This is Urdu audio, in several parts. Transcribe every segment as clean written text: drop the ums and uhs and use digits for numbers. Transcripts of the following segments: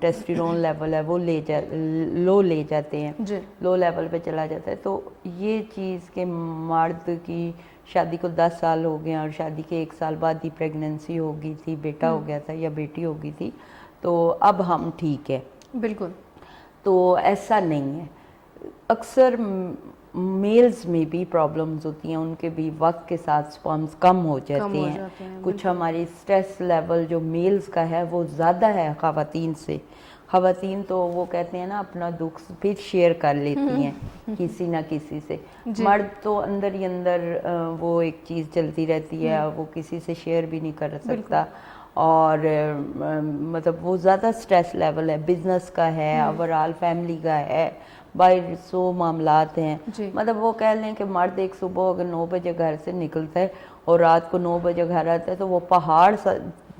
ٹیسٹیرون لیول ہے وہ لو لے جاتے ہیں, جی لو لیول پہ چلا جاتا ہے. تو یہ چیز کہ مرد کی شادی کو 10 سال ہو گئے اور شادی کے 1 سال بعد ہی پریگننسی ہو گئی تھی, بیٹا ہو گیا تھا یا بیٹی ہو گئی تھی, تو اب ہم ٹھیک ہے. بالکل. تو ایسا نہیں ہے. اکثر میلز میں بھی پرابلمز ہوتی ہیں, ان کے بھی وقت کے ساتھ سپرمز کم ہو جاتے ہیں. کچھ ہماری سٹریس لیول جو میلز کا ہے وہ زیادہ ہے خواتین سے. خواتین تو وہ کہتے ہیں نا اپنا دکھ پھر شیئر کر لیتی ہیں کسی نہ کسی سے. مرد تو اندر ہی اندر وہ ایک چیز چلتی رہتی ہے, وہ کسی سے شیئر بھی نہیں کر سکتا. اور مطلب وہ زیادہ سٹریس لیول ہے, بزنس کا ہے, اوورآل فیملی کا ہے, باہر 100 معاملات ہیں. مطلب وہ کہہ لیں کہ مرد ایک صبح اگر 9 بجے گھر سے نکلتا ہے اور رات کو 9 بجے گھر آتا ہے تو وہ پہاڑ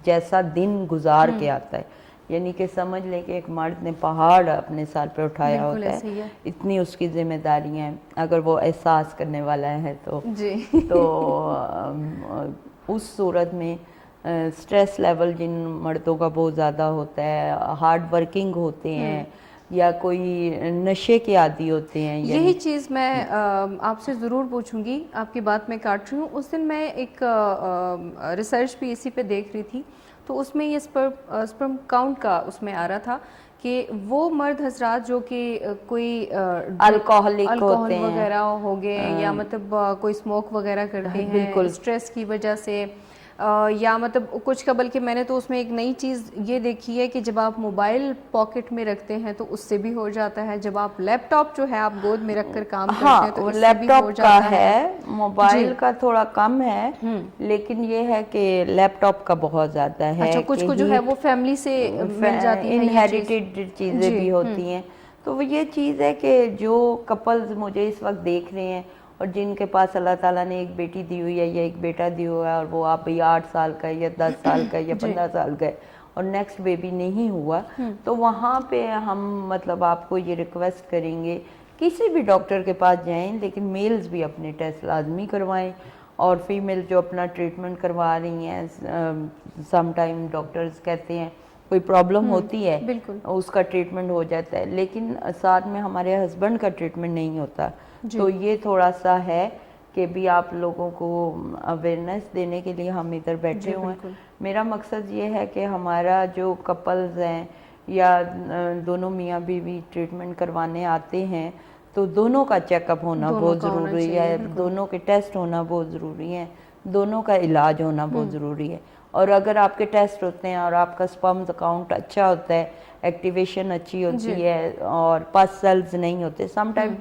جیسا دن گزار کے آتا ہے. یعنی کہ سمجھ لیں کہ ایک مرد نے پہاڑ اپنے سر پہ اٹھایا ہوتا ہے, اتنی اس کی ذمہ داریاں ہیں اگر وہ احساس کرنے والا ہے تو. اس صورت میں سٹریس لیول جن مردوں کا بہت زیادہ ہوتا ہے, ہارڈ ورکنگ ہوتے ہیں یا کوئی نشے کے عادی ہوتے ہیں. یہی چیز میں آپ سے ضرور پوچھوں گی, آپ کی بات میں کاٹ رہی ہوں. اس دن میں ایک ریسرچ بھی اسی پہ دیکھ رہی تھی, تو اس میں یہ سپرم کاؤنٹ کا اس میں آ رہا تھا کہ وہ مرد حضرات جو کہ کوئی الکوہلک وغیرہ ہو گئے یا مطلب کوئی اسموک وغیرہ کرتے ہیں اسٹریس کی وجہ سے, یا مطلب کچھ کا, بلکہ میں نے تو اس میں ایک نئی چیز یہ دیکھی ہے کہ جب آپ موبائل پاکٹ میں رکھتے ہیں تو اس سے بھی ہو جاتا ہے. جب آپ لیپ ٹاپ جو ہے آپ گود میں رکھ کر کام کرتے ہیں تو اس سے بھی ہو جاتا ہے. موبائل کا تھوڑا کم ہے, لیکن یہ ہے کہ لیپ ٹاپ کا بہت زیادہ ہے. کچھ کو جو ہے وہ فیملی سے مل جاتی ہے, انہیریٹڈ چیزیں بھی ہوتی ہیں. تو وہ یہ چیز ہے کہ جو کپلز مجھے اس وقت دیکھ رہے ہیں اور جن کے پاس اللہ تعالیٰ نے ایک بیٹی دی ہوئی ہے یا ایک بیٹا دی ہوا ہے, اور وہ آپ 8 سال کا ہے یا 10 سال کا ہے یا 15 سال کا ہے اور نیکسٹ بیبی نہیں ہوا, تو وہاں پہ ہم مطلب آپ کو یہ ریکویسٹ کریں گے کسی بھی ڈاکٹر کے پاس جائیں, لیکن میلز بھی اپنے ٹیسٹ لازمی کروائیں. اور فیمیل جو اپنا ٹریٹمنٹ کروا رہی ہیں, سم ٹائم ڈاکٹرز کہتے ہیں کوئی پرابلم ہوتی ہے اس کا ٹریٹمنٹ ہو جاتا ہے, لیکن ساتھ میں ہمارے ہسبینڈ کا ٹریٹمنٹ نہیں ہوتا. تو یہ تھوڑا سا ہے کہ بھی آپ لوگوں کو اویئرنیس دینے کے لیے ہم ادھر بیٹھے ہوئے ہیں. میرا مقصد یہ ہے کہ ہمارا جو کپلز ہیں یا دونوں میاں بیوی ٹریٹمنٹ کروانے آتے ہیں تو دونوں کا چیک اپ ہونا بہت ضروری ہے, دونوں کے ٹیسٹ ہونا بہت ضروری ہے, دونوں کا علاج ہونا بہت ضروری ہے. اور اگر آپ کے ٹیسٹ ہوتے ہیں اور آپ کا سپرمز اکاؤنٹ اچھا ہوتا ہے, ایکٹیویشن اچھی ہوتی ہے اور پس سیلز نہیں ہوتے, سم ٹائم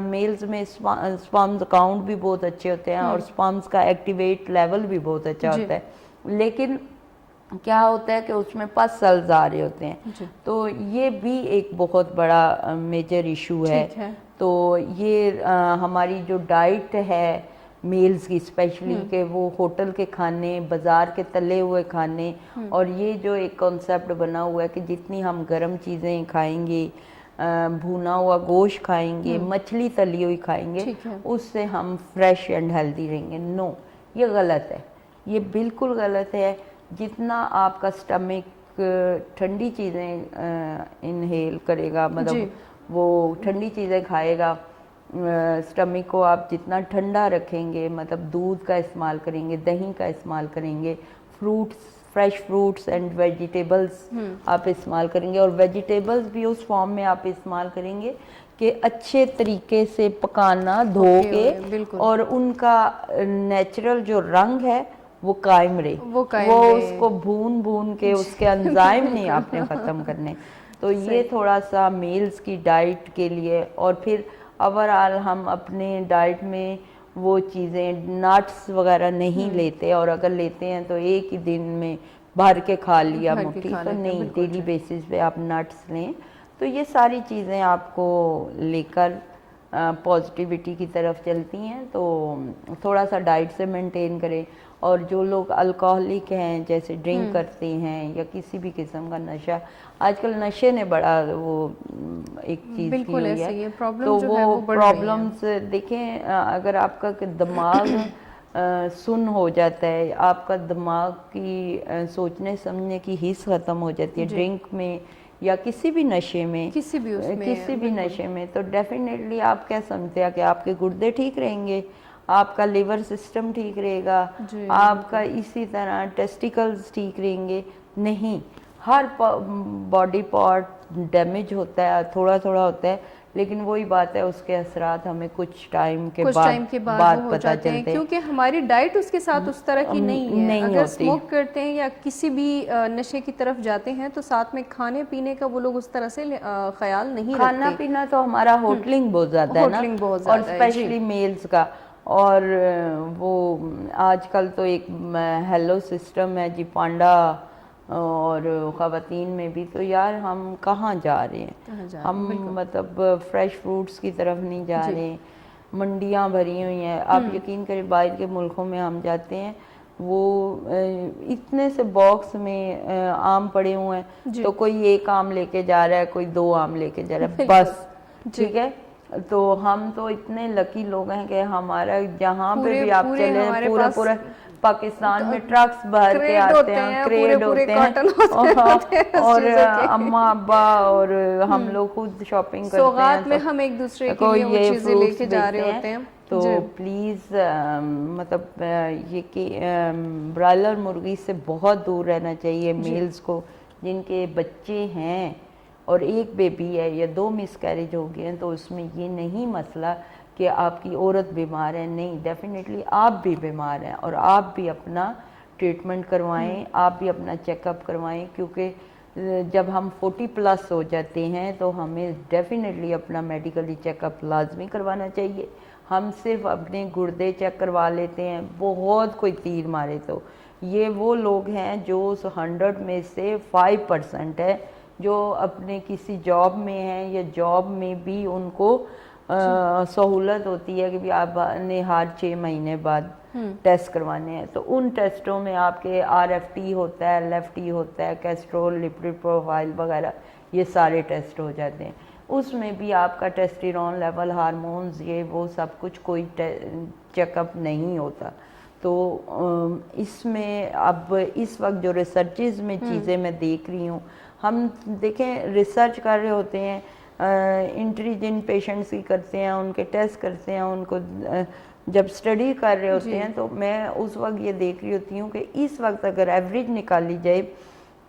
میلز میں سپرمز اکاؤنٹ بھی بہت اچھے ہوتے ہیں اور سپرمز کا ایکٹیویٹ لیول بھی بہت اچھا ہوتا ہے, لیکن کیا ہوتا ہے کہ اس میں پس سیلز آ رہے ہوتے ہیں. تو یہ بھی ایک بہت بڑا میجر ایشو ہے. تو یہ ہماری جو ڈائٹ ہے میلز کی اسپیشلی, کہ وہ ہوٹل کے کھانے, بازار کے تلے ہوئے کھانے, اور یہ جو ایک کانسیپٹ بنا ہوا ہے کہ جتنی ہم گرم چیزیں کھائیں گے, بھونا ہوا گوشت کھائیں گے, مچھلی تلی ہوئی کھائیں گے, اس سے ہم فریش اینڈ ہیلدی رہیں گے. نو, یہ غلط ہے, یہ بالکل غلط ہے. جتنا آپ کا سٹمک ٹھنڈی چیزیں انہیل کرے گا, مطلب وہ ٹھنڈی چیزیں کھائے گا, سٹمک کو آپ جتنا ٹھنڈا رکھیں گے, مطلب دودھ کا استعمال کریں گے, دہی کا استعمال کریں گے, fruits, fresh fruits and vegetables آپ استعمال کریں گے, اور ویجیٹیبلس بھی اس فارم میں آپ استعمال کریں گے کہ اچھے طریقے سے پکانا, دھو کے, اور ان کا نیچرل جو رنگ ہے وہ قائم رہے, وہ اس کو بھون کے اس کے انزائم نہیں آپ نے ختم کرنے. تو یہ تھوڑا سا میلز کی ڈائٹ کے لیے. اور پھر اوورآل ہم اپنے ڈائٹ میں وہ چیزیں نٹس وغیرہ نہیں لیتے, اور اگر لیتے ہیں تو ایک ہی دن میں بھر کے کھا لیا مٹھی, تو نہیں, ڈیلی بیسس پہ آپ نٹس لیں. تو یہ ساری چیزیں آپ کو لے کر پازیٹیوٹی کی طرف چلتی ہیں. تو تھوڑا سا ڈائٹ سے مینٹین کریں. اور جو لوگ الکوہلک ہیں, جیسے ڈرنک کرتے ہیں یا کسی بھی قسم کا نشہ, آج کل نشے نے بڑا وہ ایک چیز کی ہوئی ہے, تو وہ پرابلمس دیکھیں. اگر آپ کا دماغ سن ہو جاتا ہے, آپ کا دماغ کی سوچنے سمجھنے کی حس ختم ہو جاتی ہے ڈرنک میں یا کسی بھی نشے میں, کسی بھی نشے میں. تو ڈیفینیٹلی آپ کیا سمجھتے ہیں کہ آپ کے گردے ٹھیک رہیں گے, آپ کا لیور سسٹم ٹھیک رہے گا, آپ کا اسی طرح ٹیسٹیکلز ٹھیک رہیں گے؟ نہیں, ہر باڈی پارٹ ڈیمیج ہوتا ہے, تھوڑا تھوڑا ہوتا ہے, لیکن وہی بات ہے اس کے اثرات ہمیں کچھ ٹائم کے بعد وہ ہو پتہ جاتے ہیں, چلتے ہیں, کیونکہ ہماری ڈائٹ اس کے ساتھ اس طرح کی نہیں ہے. اگر اسموک کرتے ہیں یا کسی بھی نشے کی طرف جاتے ہیں تو ساتھ میں کھانے پینے کا وہ لوگ اس طرح سے خیال نہیں رکھتے. کھانا پینا تو ہمارا ہوٹلنگ بہت زیادہ ہے نا, اور اسپیشلی میلز کا. اور وہ آج کل تو ایک ہیلو سسٹم ہے جی, پانڈا, اور خواتین میں بھی. تو یار ہم کہاں جا رہے ہیں, ہم مطلب فریش فروٹس کی طرف نہیں جا رہے ہیں. منڈیاں بھری ہوئی ہیں, آپ یقین کریں باہر کے ملکوں میں ہم جاتے ہیں, وہ اتنے سے باکس میں آم پڑے ہوئے ہیں, تو کوئی ایک آم لے کے جا رہا ہے, کوئی 2 آم لے کے جا رہا ہے, بس. ٹھیک ہے, تو ہم تو اتنے لکی لوگ ہیں کہ ہمارا جہاں پہ بھی آپ چلے پورا پاکستان میں ٹرکس بھر کے آتے ہیں, کریڈ ہوتے ہیں, اور اماں ابا اور ہم لوگ خود شاپنگ کرتے ہیں, سوغات میں ہم ایک دوسرے کے لیے وہ چیزیں لے کے جا رہے ہوتے ہیں. تو پلیز مطلب یہ کہ برائلر مرغی سے بہت دور رہنا چاہیے میلز کو, جن کے بچے ہیں اور ایک بیبی ہے یا 2 مس کیریج ہو گئے ہیں, تو اس میں یہ نہیں مسئلہ کہ آپ کی عورت بیمار ہے. نہیں, ڈیفینیٹلی آپ بھی بیمار ہیں, اور آپ بھی اپنا ٹریٹمنٹ کروائیں, آپ بھی اپنا چیک اپ کروائیں, کیونکہ جب ہم 40+ ہو جاتے ہیں تو ہمیں ڈیفینیٹلی اپنا میڈیکلی چیک اپ لازمی کروانا چاہیے. ہم صرف اپنے گردے چیک کروا لیتے ہیں, بہت کوئی تیر مارے تو. یہ وہ لوگ ہیں جو 100 میں سے 5% ہے جو اپنے کسی جاب میں ہیں, یا جاب میں بھی ان کو سہولت ہوتی ہے کہ آپ نے ہر 6 مہینے بعد ٹیسٹ کروانے ہیں. تو ان ٹیسٹوں میں آپ کے RFT ہوتا ہے, LFT ہوتا ہے, کیسٹرول, لپڈ پروفائل وغیرہ, یہ سارے ٹیسٹ ہو جاتے ہیں. اس میں بھی آپ کا ٹیسٹیرون لیول, ہارمونز, یہ وہ سب کچھ کوئی چیک اپ نہیں ہوتا. تو اس میں اب اس وقت جو ریسرچز میں چیزیں میں دیکھ رہی ہوں, ہم دیکھیں ریسرچ کر رہے ہوتے ہیں, انٹری جن پیشنٹس کی کرتے ہیں, ان کے ٹیسٹ کرتے ہیں, ان کو جب اسٹڈی کر رہے ہوتے ہیں, تو میں اس وقت یہ دیکھ رہی ہوتی ہوں کہ اس وقت اگر ایوریج نکالی جائے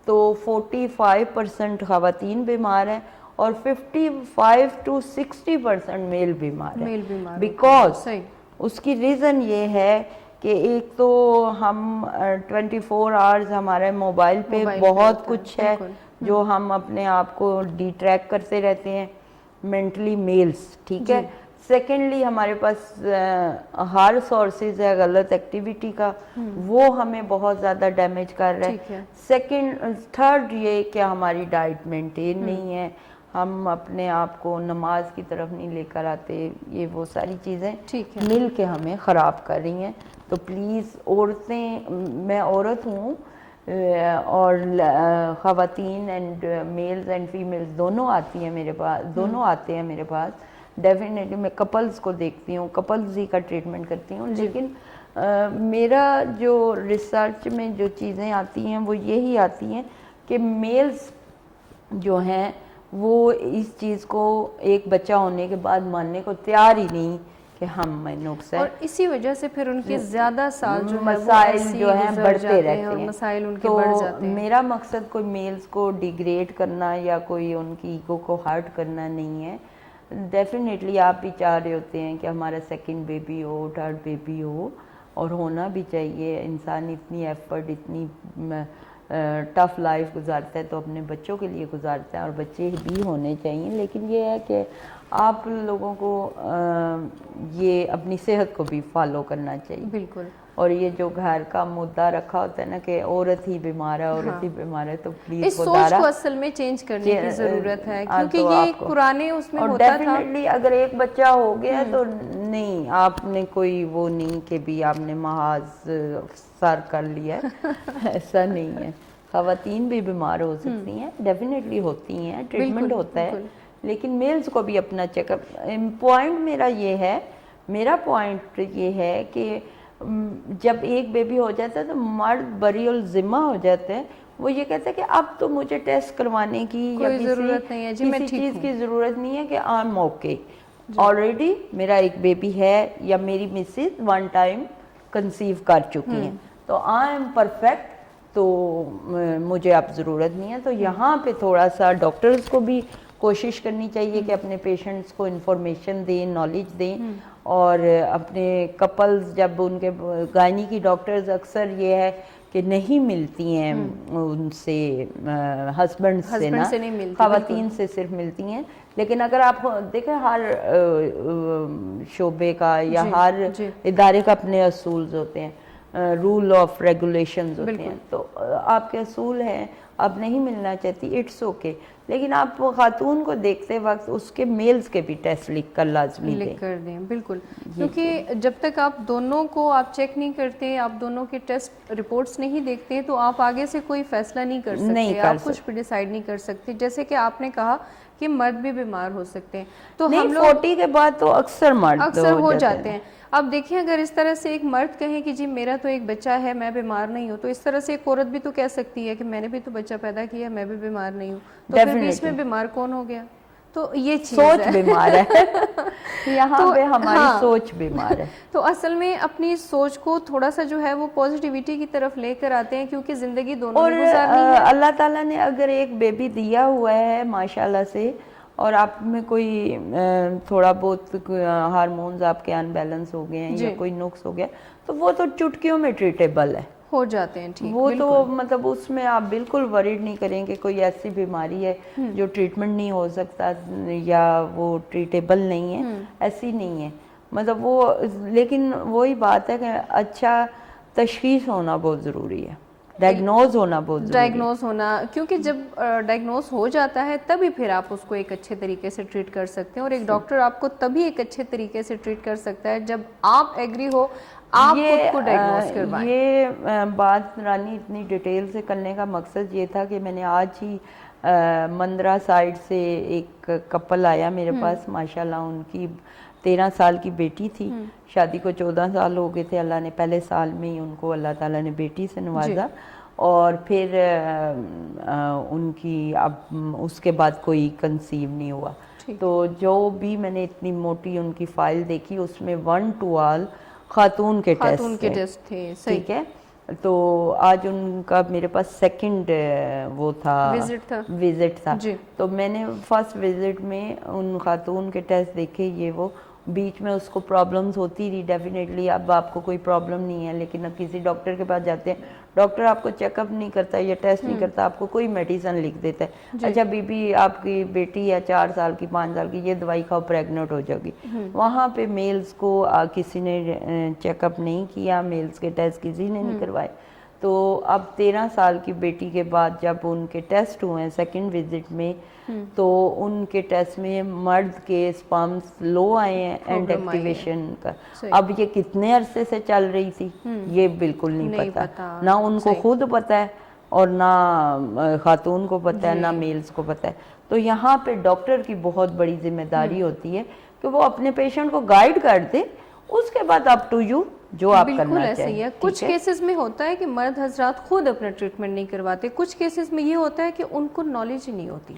تو 45% خواتین بیمار ہیں اور 55 to 60% میل بیمار ہیں. بیکاز اس کی ریزن یہ ہے کہ ایک تو ہم 24 آورز ہمارے موبائل پہ بہت کچھ ہے جو ہم اپنے آپ کو ڈی ٹریک کرتے رہتے ہیں مینٹلی, میلز. ٹھیک ہے, سیکنڈلی ہمارے پاس ہر سورسز ہے غلط ایکٹیویٹی کا, وہ ہمیں بہت زیادہ ڈیمیج کر رہا ہے. تھرڈ یہ کہ ہماری ڈائٹ مینٹین نہیں ہے, ہم اپنے آپ کو نماز کی طرف نہیں لے کر آتے, یہ وہ ساری چیزیں مل کے ہمیں خراب کر رہی ہیں. تو پلیز عورتیں, میں عورت ہوں اور خواتین اینڈ میلز اینڈ فیمیلز دونوں آتی ہیں میرے پاس, دونوں آتے ہیں میرے پاس. ڈیفینیٹلی میں کپلز کو دیکھتی ہوں, کپلز ہی کا ٹریٹمنٹ کرتی ہوں, لیکن میرا جو ریسرچ میں جو چیزیں آتی ہیں وہ یہی آتی ہیں کہ میلز جو ہیں وہ اس چیز کو ایک بچہ ہونے کے بعد ماننے کو تیار ہی نہیں کہ ہم نقص ہیں, اور اسی وجہ سے پھر ان کے زیادہ سال جو مسائل جو ہیں بڑھتے رہتے ہیں, مسائل ان کے تو بڑھ جاتے ہیں. میرا مقصد کوئی میلز کو ڈیگریڈ کرنا یا کوئی ان کی ایگو کو ہرٹ کرنا نہیں ہے. ڈیفینیٹلی آپ بھی چاہ رہے ہوتے ہیں کہ ہمارا سیکنڈ بیبی ہو, تھرڈ بیبی ہو, اور ہونا بھی چاہیے. انسان اتنی ایفرٹ, اتنی ٹف لائف گزارتا ہے تو اپنے بچوں کے لیے گزارتا ہے, اور بچے بھی ہونے چاہیے. لیکن یہ ہے کہ آپ لوگوں کو یہ اپنی صحت کو بھی فالو کرنا چاہیے. بالکل. اور یہ جو گھر کا مدعا رکھا ہوتا ہے نا کہ عورت ہی بیمار ہے, عورت ہی بیمار ہے, تو پلیز اس سوچ کو اصل میں چینج کرنے کی ضرورت ہے, کیونکہ یہ پرانے اس میں ہوتا تھا. اور ڈیفینیٹلی اگر ایک بچہ ہو گیا تو نہیں, آپ نے کوئی وہ نہیں کہ بھی آپ نے محاذ سر کر لیا ہے, ایسا نہیں ہے. خواتین بھی بیمار ہو سکتی ہیں, ڈیفینیٹلی ہوتی ہیں, ٹریٹمنٹ ہوتا ہے, لیکن میلز کو بھی اپنا چیک اپ. پوائنٹ میرا یہ ہے کہ جب ایک بیبی ہو جاتا ہے تو مرد بری الذمہ ہو جاتے ہیں, وہ یہ کہتے ہیں کہ اب تو مجھے ٹیسٹ کروانے کی یا کسی چیز کی ضرورت نہیں ہے, کہ آئی ایم اوکے, آلریڈی میرا ایک بیبی ہے, یا میری مسز ون ٹائم کنسیو کر چکی ہیں, تو آئی ایم پرفیکٹ, تو مجھے اب ضرورت نہیں ہے. تو یہاں پہ تھوڑا سا ڈاکٹرز کو بھی کوشش کرنی چاہیے کہ اپنے پیشنٹس کو انفارمیشن دیں, نالج دیں, اور اپنے کپلز جب ان کے گائنی کی ڈاکٹرز اکثر یہ ہے کہ نہیں ملتی ہیں ان سے, ہسبینڈ سے نا, خواتین سے صرف ملتی ہیں. لیکن اگر آپ دیکھیں ہر شعبے کا یا ہر ادارے کا اپنے اصولز ہوتے ہیں, رول آف ریگولیشنز ہوتے ہیں, تو آپ کے اصول ہیں, آپ نہیں ملنا چاہتی, اٹس اوکے, لیکن آپ خاتون کو دیکھتے وقت اس کے میلز کے بھی ٹیسٹ لکھ کر لازمی لکھ کر دیں. بالکل, کیونکہ جب تک آپ دونوں کو آپ چیک نہیں کرتے, آپ دونوں کے ٹیسٹ رپورٹس نہیں دیکھتے, تو آپ آگے سے کوئی فیصلہ نہیں کر سکتے, آپ کچھ بھی ڈیسائیڈ نہیں کر سکتے. جیسے کہ آپ نے کہا کہ مرد بھی بیمار ہو سکتے ہیں, تو ہم لوگ 40 کے بعد تو اکثر مرد ہو جاتے ہیں. اب دیکھیں اگر اس طرح سے ایک مرد کہیں کہ جی میرا تو ایک بچہ ہے, میں بیمار نہیں ہوں, تو اس طرح سے ایک عورت بھی تو کہہ سکتی ہے کہ میں نے بھی تو بچہ پیدا کیا, میں بھی بیمار نہیں ہوں, تو پھر بیچ میں بیمار کون ہو گیا؟ تو یہ چیز سوچ بیمار ہے, یہاں پہ ہماری سوچ بیمار ہے. تو اصل میں اپنی سوچ کو تھوڑا سا جو ہے وہ پازیٹیوٹی کی طرف لے کر آتے ہیں, کیونکہ زندگی دونوں نے گزارنی ہے. اللہ تعالیٰ نے اگر ایک بیبی دیا ہوا ہے ماشاءاللہ سے, اور آپ میں کوئی تھوڑا بہت ہارمونز آپ کے ان بیلنس ہو گئے ہیں یا کوئی نقص ہو گیا, تو وہ تو چٹکیوں میں ٹریٹیبل ہے, ہو جاتے ہیں ٹھیک. وہ تو مطلب اس میں آپ بالکل ورڈ نہیں کریں کہ کوئی ایسی بیماری ہے جو ٹریٹمنٹ نہیں ہو سکتا یا وہ ٹریٹیبل نہیں ہے, ایسی نہیں ہے. مطلب وہ, لیکن وہی بات ہے کہ اچھا تشخیص ہونا بہت ضروری ہے, ڈائگنوز ہونا بہت ضروری ہے. ڈائگنوز ہونا, کیونکہ جب ڈائگنوز ہو جاتا ہے تبھی پھر آپ اس کو ایک اچھے طریقے سے ٹریٹ کر سکتے ہیں, اور ایک ڈاکٹر آپ کو تبھی ایک اچھے طریقے سے ٹریٹ کر سکتا ہے جب آپ ایگری ہو, آپ خود کو ڈائگنوز کروائیں. یہ بات رانی اتنی ڈیٹیل سے کرنے کا مقصد یہ تھا کہ میں نے آج ہی مندرہ سائڈ سے ایک کپل آیا میرے پاس, ماشاءاللہ ان کی 13 سال کی بیٹی تھی, شادی کو 14 سال ہو گئے تھے, اللہ نے پہلے سال میں ہی ان کو اللہ تعالیٰ نے بیٹی سے نوازا, اور پھر ان کی اب اس کے بعد کوئی کنسیو نہیں ہوا. تو جو بھی میں نے اتنی موٹی ان کی فائل دیکھی, اس میں 1 to all خاتون کے ٹیسٹ تھے. ٹھیک ہے, تو آج ان کا میرے پاس سیکنڈ وہ تھا, وزٹ تھا. تو میں نے فرسٹ وزٹ میں ان خاتون کے ٹیسٹ دیکھے, یہ وہ بیچ میں اس کو پرابلمز ہوتی رہی ڈیفینیٹلی. اب آپ کو کوئی پرابلم نہیں ہے, لیکن اب کسی ڈاکٹر کے پاس جاتے ہیں, ڈاکٹر آپ کو چیک اپ نہیں کرتا یا ٹیسٹ نہیں کرتا, آپ کو کوئی میڈیسن لکھ دیتا ہے, اچھا بی بی آپ کی بیٹی ہے 4 سال کی 5 سال کی, یہ دوائی کھاؤ پریگننٹ ہو جاؤ گی. وہاں پہ میلز کو کسی نے چیک اپ نہیں کیا, میلز کے ٹیسٹ کسی نے نہیں کروائے. تو اب 13 سال کی بیٹی کے بعد جب ان کے ٹیسٹ ہوئے ہیں سیکنڈ وزٹ میں, تو ان کے ٹیسٹ میں مرد کے سپرمز لو آئے ہیں, اینڈ ایکٹیویشن کا. اب یہ کتنے عرصے سے چل رہی تھی یہ بالکل نہیں پتا, نہ ان کو خود پتا ہے اور نہ خاتون کو پتا ہے, نہ میلز کو پتا ہے. تو یہاں پہ ڈاکٹر کی بہت بڑی ذمہ داری ہوتی ہے کہ وہ اپنے پیشنٹ کو گائیڈ کر دے, اس کے بعد اپ ٹو یو جو آپ کرنا چاہیں. ایسا ہی ہے, کچھ کیسز میں ہوتا ہے کہ مرد حضرات خود اپنا ٹریٹمنٹ نہیں کرواتے, کچھ کیسز میں یہ ہوتا ہے کہ ان کو نالج ہی نہیں ہوتی,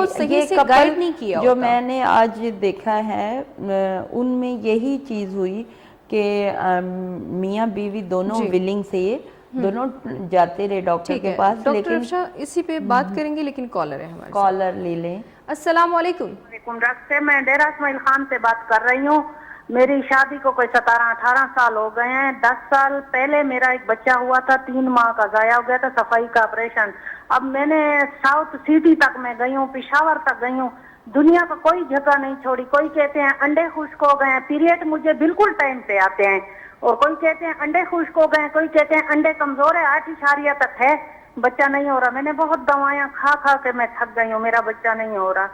صحیح سے گائیڈ نہیں کیا جو میں نے آج دیکھا ہے ان میں یہی چیز ہوئی کہ میاں بیوی دونوں ولنگ تھے, دونوں جاتے رہے ڈاکٹر کے پاس. ڈاکٹر افشا اسی پہ بات کریں گے, لیکن کالر ہے ہمارے, کالر لے لیں. السلام علیکم. ڈاکٹر میں ڈیرہ اسماعیل خان سے بات کر رہی ہوں. میری شادی کو کوئی 17-18 سال ہو گئے ہیں. 10 سال پہلے میرا ایک بچہ ہوا تھا, 3 ماہ کا ضائع ہو گیا تھا, صفائی کا آپریشن. اب میں نے ساؤتھ سٹی تک میں گئی ہوں, پشاور تک گئی ہوں, دنیا کا کوئی جگہ نہیں چھوڑی. کوئی کہتے ہیں انڈے خشک ہو گئے ہیں, پیریڈ مجھے بالکل ٹائم پہ آتے ہیں, اور کوئی کہتے ہیں انڈے خشک ہو گئے ہیں, کوئی کہتے ہیں انڈے کمزور ہے, 8 اشاریہ تک ہے, بچہ نہیں ہو رہا. میں نے بہت دوائیاں کھا کھا کے میں تھک گئی ہوں, میرا بچہ نہیں ہو رہا.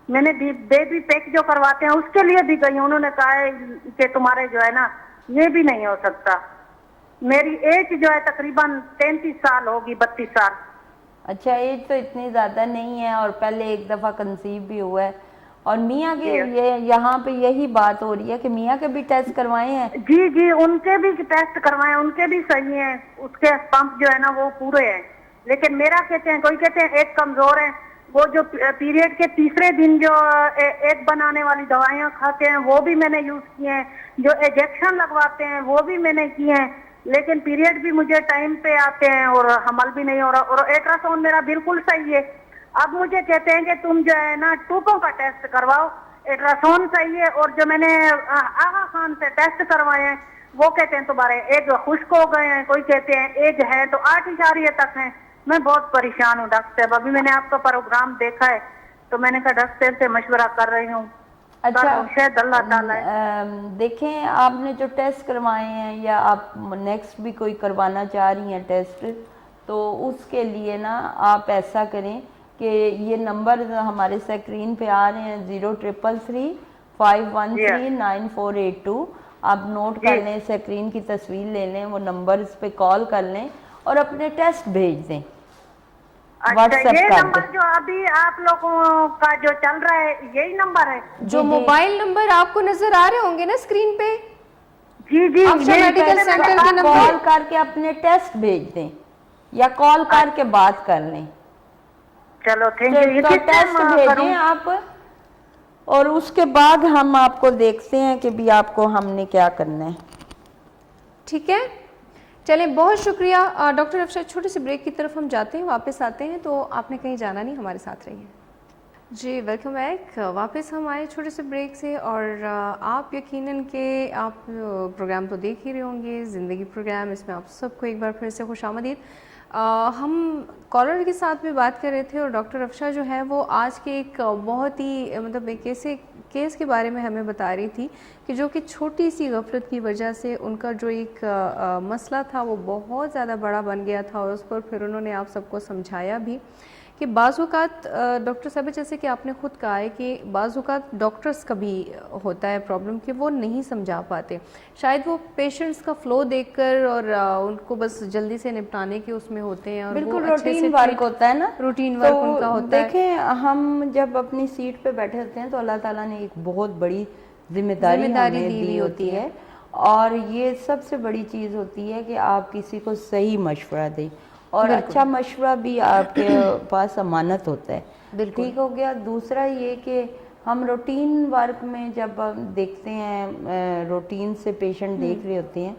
میں نے بیبی پیک جو کرواتے ہیں اس کے لیے بھی گئی ہوں, انہوں نے کہا ہے کہ تمہارے جو ہے نا یہ بھی نہیں ہو سکتا. میری ایج جو ہے تقریباً 33 سال ہوگی, 32 سال. اچھا ایج تو اتنی زیادہ نہیں ہے, اور پہلے ایک دفعہ کنسیو بھی ہوا ہے, اور میاں کے یہاں پہ یہی بات ہو رہی ہے کہ میاں کے بھی ٹیسٹ کروائے ہیں؟ جی جی ان کے بھی ٹیسٹ کروائے، ان کے بھی صحیح ہیں، اس کے پمپ جو ہے نا وہ پورے ہیں، لیکن میرا کہتے ہیں کوئی کہتے ہیں ایک کمزور ہے، وہ جو پیریڈ کے تیسرے دن جو ایک بنانے والی دوائیاں کھاتے ہیں وہ بھی میں نے یوز کی ہیں، جو انجیکشن لگواتے ہیں وہ بھی میں نے کیے ہیں، لیکن پیریڈ بھی مجھے ٹائم پہ آتے ہیں اور حمل بھی نہیں ہو رہا، اور الٹراساؤنڈ میرا بالکل صحیح ہے۔ اب مجھے کہتے ہیں کہ تم جو ہے نا ٹوپوں کا ٹیسٹ کرواؤ، الٹراساؤنڈ صحیح ہے، اور جو میں نے آغا خان سے ٹیسٹ کروائے ہیں وہ کہتے ہیں تمہارے ایج خشک ہو گئے ہیں، کوئی کہتے ہیں ایج ہے تو 8 تک ہیں۔ میں بہت پریشان ہوں ڈاکٹر صاحب، ابھی میں نے آپ کا پروگرام دیکھا ہے تو میں نے کہا ڈاکٹر صاحب سے مشورہ کر رہی ہوں۔ اچھا شاید اللہ تعالیٰ دیکھیں آپ نے جو ٹیسٹ کروائے ہیں یا آپ نیکسٹ بھی کوئی کروانا چاہ رہی ہیں ٹیسٹ، تو اس کے لیے نا آپ ایسا کریں کہ یہ نمبر ہمارے اسکرین پہ آ رہے ہیں 0333 513 9482، آپ نوٹ کر لیں، اسکرین کی تصویر لے لیں، وہ نمبر اس پہ کال کر لیں اور اپنے ٹیسٹ بھیج دیں۔ اچھا یہ نمبر جو ابھی آپ لوگوں کا جو چل رہا ہے یہی نمبر ہے؟ جو موبائل نمبر آپ کو نظر آ رہے ہوں گے نا اسکرین پہ، جی جی آفشا میڈیکل سینٹر کے نمبر، کال کر کے اپنے ٹیسٹ بھیج دیں یا کال کر کے بات کر لیں۔ چلو تھینک یو۔ تو ٹیسٹ بھیجیں آپ، اور اس کے بعد ہم آپ کو دیکھتے ہیں کہ بھی آپ کو ہم نے کیا کرنا ہے۔ ٹھیک ہے، چلیں بہت شکریہ ڈاکٹر افشا، چھوٹے سے بریک کی طرف ہم جاتے ہیں، واپس آتے ہیں، تو آپ نے کہیں جانا نہیں، ہمارے ساتھ رہیے۔ جی ویلکم بیک، واپس ہم آئے چھوٹے سے بریک سے، اور آپ یقیناً کہ آپ پروگرام تو دیکھ ہی رہے ہوں گے، زندگی پروگرام، اس میں آپ سب کو ایک بار پھر سے خوش آمدید۔ ہم کالر کے ساتھ بھی بات کر رہے تھے، اور ڈاکٹر افشا جو ہے وہ آج کے ایک بہت ہی مطلب ایک ایسے کیس کے بارے میں ہمیں بتا رہی تھی کہ جو کہ چھوٹی سی غفلت کی وجہ سے ان کا جو ایک مسئلہ تھا وہ بہت زیادہ بڑا بن گیا تھا، اور اس پر پھر انہوں نے آپ سب کو سمجھایا بھی کہ بعض اوقات ڈاکٹر صاحب جیسے کہ آپ نے خود کہا ہے کہ بعض اوقات ڈاکٹرز کا بھی ہوتا ہے پرابلم کہ وہ نہیں سمجھا پاتے، شاید وہ پیشنٹس کا فلو دیکھ کر اور ان کو بس جلدی سے نپٹانے کے اس میں ہوتے ہیں، اور بالکل روٹین ورک ہوتا ہے نا، روٹین ورک ان کا ہوتا ہے۔ دیکھیں ہم جب اپنی سیٹ پہ بیٹھے ہوتے ہیں تو اللہ تعالیٰ نے ایک بہت بڑی ذمہ داری ہمیں دی ہوتی ہے، اور یہ سب سے بڑی چیز ہوتی ہے کہ آپ کسی کو صحیح مشورہ دیں، اور اچھا مشورہ بھی آپ کے پاس امانت ہوتا ہے۔ ٹھیک ہو گیا۔ دوسرا یہ کہ ہم روٹین ورک میں جب دیکھتے ہیں، روٹین سے پیشنٹ دیکھ رہے ہوتے ہیں،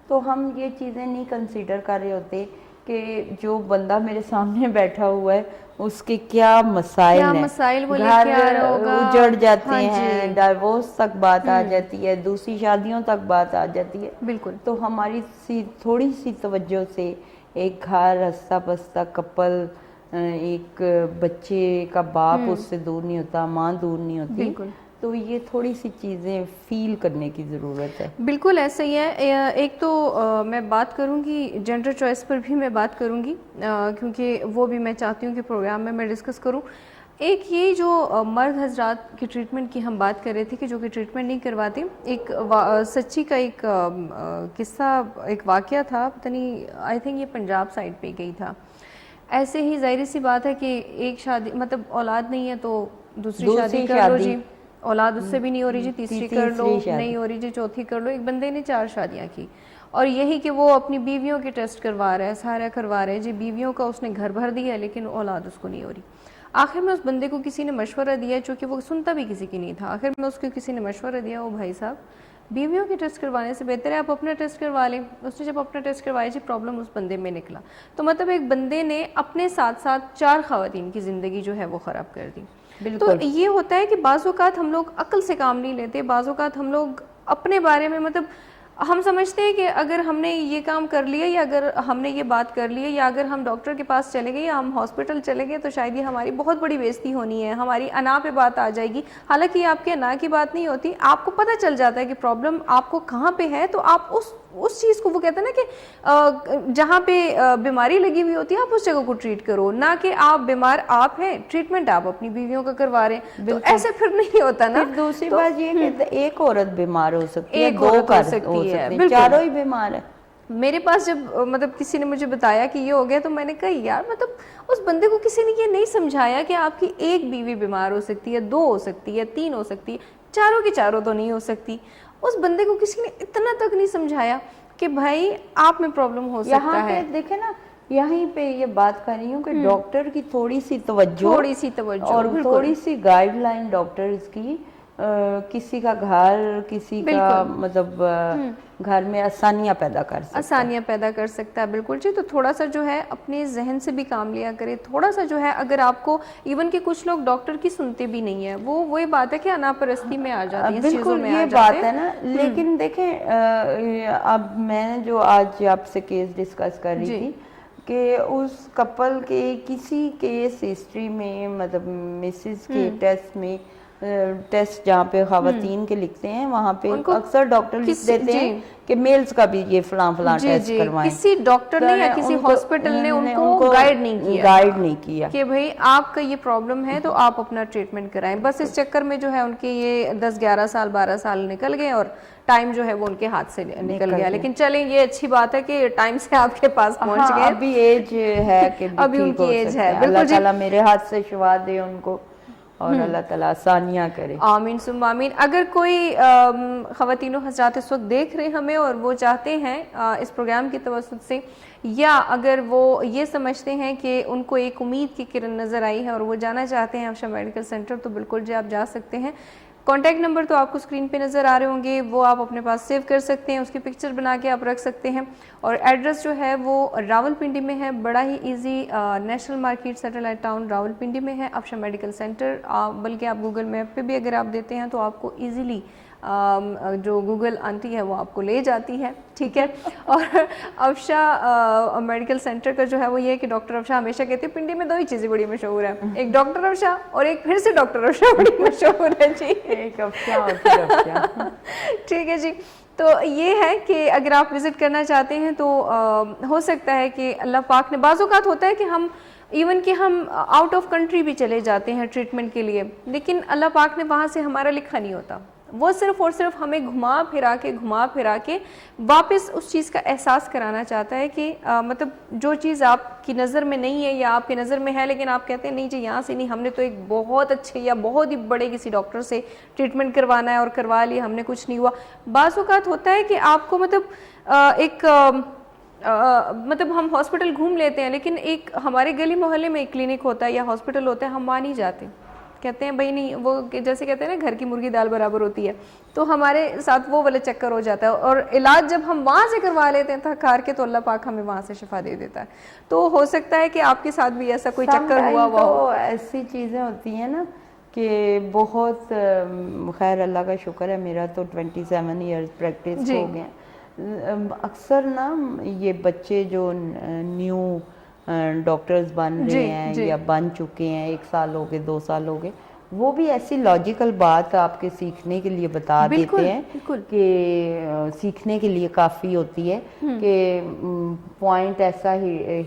تو ہم یہ چیزیں نہیں کنسیڈر کر رہے ہوتے کہ جو بندہ میرے سامنے بیٹھا ہوا ہے اس کے کیا مسائل ہیں، گھر اجڑ جاتے ہیں، ڈائیورس تک بات آ جاتی ہے، دوسری شادیوں تک بات آ جاتی ہے۔ بالکل، تو ہماری تھوڑی سی توجہ سے ایک گھر ہنستا بستا کپل، ایک بچے کا باپ اس سے دور نہیں ہوتا، ماں دور نہیں ہوتی، تو یہ تھوڑی سی چیزیں فیل کرنے کی ضرورت ہے۔ بالکل ایسا ہی ہے۔ ایک تو میں بات کروں گی جینڈر چوائس پر بھی میں بات کروں گی، کیونکہ وہ بھی میں چاہتی ہوں کہ پروگرام میں ڈسکس کروں۔ ایک یہ جو مرد حضرات کی ٹریٹمنٹ کی ہم بات کر رہے تھے کہ جو کہ ٹریٹمنٹ نہیں کرواتے، ایک سچی کا ایک قصہ، ایک واقعہ تھا، پتہ نہیں آئی تھنک یہ پنجاب سائڈ پہ گئی تھا۔ ایسے ہی ظاہر سی بات ہے کہ ایک شادی مطلب اولاد نہیں ہے تو دوسری شادی کر لو جی، اولاد اس سے بھی نہیں ہو رہی جی، تیسری کر لو، نہیں ہو رہی جی، چوتھی کر لو۔ ایک بندے نے 4 شادیاں کی، اور یہی کہ وہ اپنی بیویوں کے ٹیسٹ کروا رہا ہے، سارا کروا رہے جی، بیویوں کا اس نے گھر بھر دیا لیکن اولاد اس کو نہیں ہو رہی۔ آخر میں اس بندے کو کسی نے مشورہ دیا، چونکہ وہ سنتا بھی کسی کی نہیں تھا، آخر میں اس کو کسی نے مشورہ دیا، وہ بھائی صاحب بیویوں کے ٹیسٹ کروانے سے بہتر ہے آپ اپنا ٹیسٹ کروا لیں۔ اس نے جب اپنا ٹیسٹ کروایا جی، پرابلم اس بندے میں نکلا، تو مطلب ایک بندے نے اپنے ساتھ ساتھ 4 خواتین کی زندگی جو ہے وہ خراب کر دی۔ تو یہ ہوتا ہے کہ بعض اوقات ہم لوگ عقل سے کام نہیں لیتے، بعض اوقات ہم لوگ اپنے بارے میں مطلب ہم سمجھتے ہیں کہ اگر ہم نے یہ کام کر لیا، یا اگر ہم نے یہ بات کر لی، یا اگر ہم ڈاکٹر کے پاس چلے گئے یا ہم ہاسپٹل چلے گئے تو شاید یہ ہماری بہت بڑی بےزتی ہونی ہے، ہماری انا پہ بات آ جائے گی۔ حالانکہ یہ آپ کے انا کی بات نہیں ہوتی، آپ کو پتہ چل جاتا ہے کہ پرابلم آپ کو کہاں پہ ہے، تو آپ اس چیز کو، وہ کہتے ہیں نا کہ جہاں پہ بیماری لگی ہوئی ہوتی ہے آپ اس جگہ کو ٹریٹ کرو، نہ کہ آپ بیمار آپ ہیں، ٹریٹمنٹ آپ اپنی بیویوں کا کروا رہے ہیں، تو ایسے پھر نہیں ہوتا نا۔ پھر دوسری بات یہ کہ ایک عورت بیمار ہو سکتی ہے، ایک 2 عورت ہو ہو سکتی ہے، سکتی ہیں، چاروں ہی بیمار ہیں۔ میرے پاس جب مطلب کسی نے مجھے بتایا کہ یہ ہو گیا تو میں نے کہا یار مطلب اس بندے کو کسی نے یہ نہیں سمجھایا کہ آپ کی ایک بیوی بیمار ہو سکتی ہے, 2 ہو سکتی ہے, 3 ہو سکتی ہے, چاروں کی چاروں تو نہیں ہو سکتی. اس بندے کو کسی نے اتنا تک نہیں سمجھایا کہ بھائی آپ میں پرابلم ہو سکتا ہے. یہاں پہ دیکھیں نا, یہیں پہ یہ بات کر رہی ہوں کہ ڈاکٹر کی تھوڑی سی توجہ اور تھوڑی سی گائیڈ لائن ڈاکٹرز کی, کسی کا گھر, کسی کا مطلب گھر میں آسانیاں پیدا کر سکتا ہے. بالکل جی. تو تھوڑا سا جو ہے اپنے ذہن سے بھی کام لیا کرے, تھوڑا سا جو ہے اگر آپ کو ایون کہ کچھ لوگ ڈاکٹر کی سنتے بھی نہیں ہیں, وہی بات ہے کہ انا پرستی میں آ جاتی ہیں, بالکل یہ بات ہے نا. لیکن دیکھیں اب میں جو آج آپ سے کیس ڈسکس کر رہی تھی کہ اس کپل کے کسی کیس ہسٹری میں مطلب مسز کے ٹیسٹ میں, ٹیسٹ جہاں پہ خواتین کے لکھتے ہیں وہاں پہ اکثر ڈاکٹر لکھ دیتے ہیں کہ میلز کا بھی یہ فلاں ٹیسٹ کروائیں. کسی ڈاکٹر نے یا کسی ہاسپٹل نے ان کو گائیڈ نہیں کیا کہ بھئی آپ کا یہ پرابلم ہے تو آپ اپنا ٹریٹمنٹ کرائیں. بس اس چکر میں جو ہے ان کے یہ 10-11 سال 12 سال نکل گئے اور ٹائم جو ہے وہ ان کے ہاتھ سے نکل گیا. لیکن چلیں یہ اچھی بات ہے کہ ٹائم سے آپ کے پاس پہنچ گئے. ابھی ایج ہے کہ ابھی ان کی ایج ہے. اللہ تعالیٰ میرے ہاتھ سے شفا دے ان کو اور اللہ تعالیٰ آسانیاں کرے. آمین ثم آمین. اگر کوئی خواتین و حضرات اس وقت دیکھ رہے ہمیں اور وہ چاہتے ہیں اس پروگرام کی توسط سے, یا اگر وہ یہ سمجھتے ہیں کہ ان کو ایک امید کی کرن نظر آئی ہے اور وہ جانا چاہتے ہیں افشا میڈیکل سینٹر, تو بالکل جی آپ جا سکتے ہیں. کانٹیکٹ نمبر تو آپ کو اسکرین پہ نظر آ رہے ہوں گے, وہ آپ اپنے پاس سیو کر سکتے ہیں, اس کی پکچر بنا کے آپ رکھ سکتے ہیں. اور ایڈریس جو ہے وہ راول پنڈی میں ہے, بڑا ہی easy, national market satellite town Rawalpindi میں ہے افشا میڈیکل سینٹر. بلکہ آپ گوگل میپ پہ بھی اگر آپ دیتے ہیں تو آپ کو ایزیلی جو گوگل آنٹی ہے وہ آپ کو لے جاتی ہے. ٹھیک ہے. اور افشا میڈیکل سینٹر کا جو ہے وہ یہ ہے کہ ڈاکٹر افشا ہمیشہ کہتے ہیں پنڈی میں 2 ہی چیزیں بڑی مشہور ہیں, ایک ڈاکٹر افشا اور ایک پھر سے ڈاکٹر افشا بڑی مشہور ہے جی. ایک افشا اور پھر افشا. ٹھیک ہے جی. تو یہ ہے کہ اگر آپ وزٹ کرنا چاہتے ہیں تو ہو سکتا ہے کہ اللہ پاک نے, بعض اوقات ہوتا ہے کہ ہم ایون کہ ہم آؤٹ آف کنٹری بھی چلے جاتے ہیں ٹریٹمنٹ کے لیے, لیکن اللہ پاک نے وہاں سے ہمارا لکھا نہیں ہوتا. وہ صرف اور صرف ہمیں گھما پھرا کے واپس اس چیز کا احساس کرانا چاہتا ہے کہ مطلب جو چیز آپ کی نظر میں نہیں ہے یا آپ کی نظر میں ہے لیکن آپ کہتے ہیں نہیں جی یہاں سے نہیں, ہم نے تو ایک بہت اچھے یا بہت ہی بڑے کسی ڈاکٹر سے ٹریٹمنٹ کروانا ہے اور کروا لیا, ہم نے کچھ نہیں ہوا. بعض اوقات ہوتا ہے کہ آپ کو مطلب ایک مطلب ہم ہاسپٹل گھوم لیتے ہیں لیکن ایک ہمارے گلی محلے میں ایک کلینک ہوتا ہے یا ہاسپٹل ہوتا ہے, ہم وہاں نہیں جاتے, کہتے ہیں بھائی نہیں, وہ جیسے کہتے ہیں نا گھر کی مرغی دال برابر ہوتی ہے, تو ہمارے ساتھ وہ والا چکر ہو جاتا ہے. اور علاج جب ہم وہاں سے کروا لیتے ہیں تھکار کے تو اللہ پاک ہمیں وہاں سے شفا دے دیتا ہے. تو ہو سکتا ہے کہ آپ کے ساتھ بھی ایسا کوئی چکر ہوا تو ایسی چیزیں ہوتی ہیں نا کہ بہت, خیر اللہ کا شکر ہے میرا تو 27 ایئرز پریکٹس ہو گئے. اکثر نا یہ بچے جو نیو ڈاکٹرز بن رہے ہیں یا بن چکے ہیں, 1 سال ہو گئے 2 سال ہو گئے, وہ بھی ایسی لاجیکل بات آپ کے سیکھنے کے لیے بتا دیتے ہیں کہ سیکھنے کے لیے کافی ہوتی ہے کہ پوائنٹ ایسا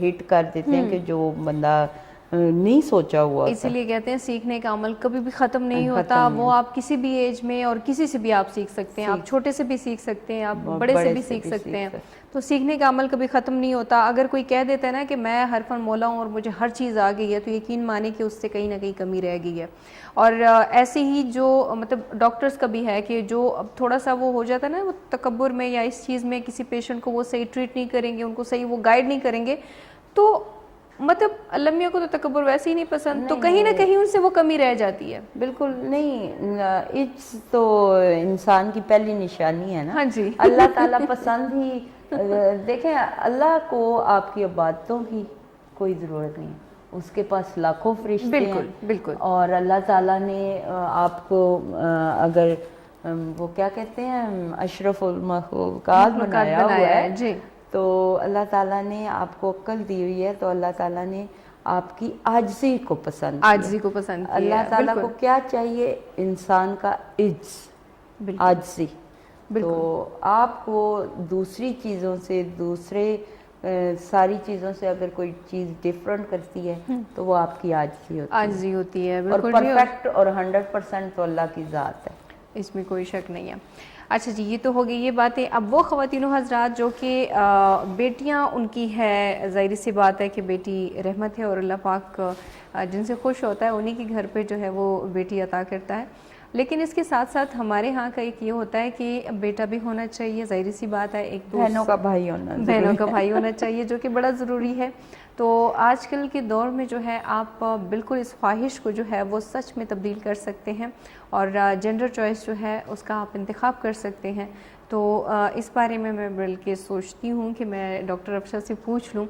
ہٹ کر دیتے ہیں کہ جو بندہ نہیں سوچا ہوا. اسی لیے کہتے ہیں سیکھنے کا عمل کبھی بھی ختم نہیں ہوتا. وہ آپ کسی بھی ایج میں اور کسی سے بھی آپ سیکھ سکتے ہیں, آپ چھوٹے سے بھی سیکھ سکتے ہیں, آپ بڑے سے بھی سیکھ سکتے ہیں. تو سیکھنے کا عمل کبھی ختم نہیں ہوتا. اگر کوئی کہہ دیتا ہے نا کہ میں ہر فن مولا ہوں اور مجھے ہر چیز آ گئی ہے, تو یقین مانے کہ اس سے کہیں نہ کہیں کمی رہ گئی ہے. اور ایسے ہی جو مطلب ڈاکٹرز کا بھی ہے کہ جو اب تھوڑا سا وہ ہو جاتا ہے نا, وہ تکبر میں یا اس چیز میں کسی پیشنٹ کو وہ صحیح ٹریٹ نہیں کریں گے, ان کو صحیح وہ گائیڈ نہیں کریں گے, تو مطلب اللہ میاں کو تو تکبر ویسے ہی نہیں پسند, تو کہیں نہ کہیں ان سے وہ کمی رہ جاتی ہے. بالکل نہیں, اٹس تو انسان کی پہلی نشانی ہے نا. ہاں جی. اللہ تعالیٰ پسند ہی, دیکھیں اللہ کو آپ کی عبادتوں کی کوئی ضرورت نہیں, اس کے پاس لاکھوں فرشتے ہیں. بالکل. اور اللہ تعالیٰ نے آپ کو اگر وہ کیا کہتے ہیں اشرف المخلوقات بنایا ہوا ہے جی, تو اللہ تعالیٰ نے آپ کو عقل دی ہوئی ہے, تو اللہ تعالیٰ نے آپ کی عاجزی کو پسند کیا. اللہ تعالیٰ کو کیا چاہیے, انسان کا عجز, عاجزی. تو آپ کو دوسری چیزوں سے, دوسرے ساری چیزوں سے اگر کوئی چیز ڈیفرنٹ کرتی ہے تو وہ آپ کی عاجزی ہوتی ہے. اور پرفیکٹ اور 100% تو اللہ کی ذات ہے, اس میں کوئی شک نہیں ہے. اچھا جی، یہ تو ہو گئی یہ باتیں. اب وہ خواتین و حضرات جو کہ بیٹیاں ان کی ہے، ظاہر سی بات ہے کہ بیٹی رحمت ہے اور اللہ پاک جن سے خوش ہوتا ہے انہی کے گھر پہ جو ہے وہ بیٹی عطا کرتا ہے. لیکن اس کے ساتھ ساتھ ہمارے ہاں کا ایک یہ ہوتا ہے کہ بیٹا بھی ہونا چاہیے، ظاہر سی بات ہے، ایک بہنوں کا بھائی ہونا ضروری بہنوں کا بھائی ہونا چاہیے جو کہ بڑا ضروری ہے. تو آج کل کے دور میں جو ہے آپ بالکل اس خواہش کو جو ہے وہ سچ میں تبدیل کر سکتے ہیں اور جنڈر چوائس جو ہے اس کا آپ انتخاب کر سکتے ہیں. تو اس بارے میں بلکہ سوچتی ہوں کہ میں ڈاکٹر افشا سے پوچھ لوں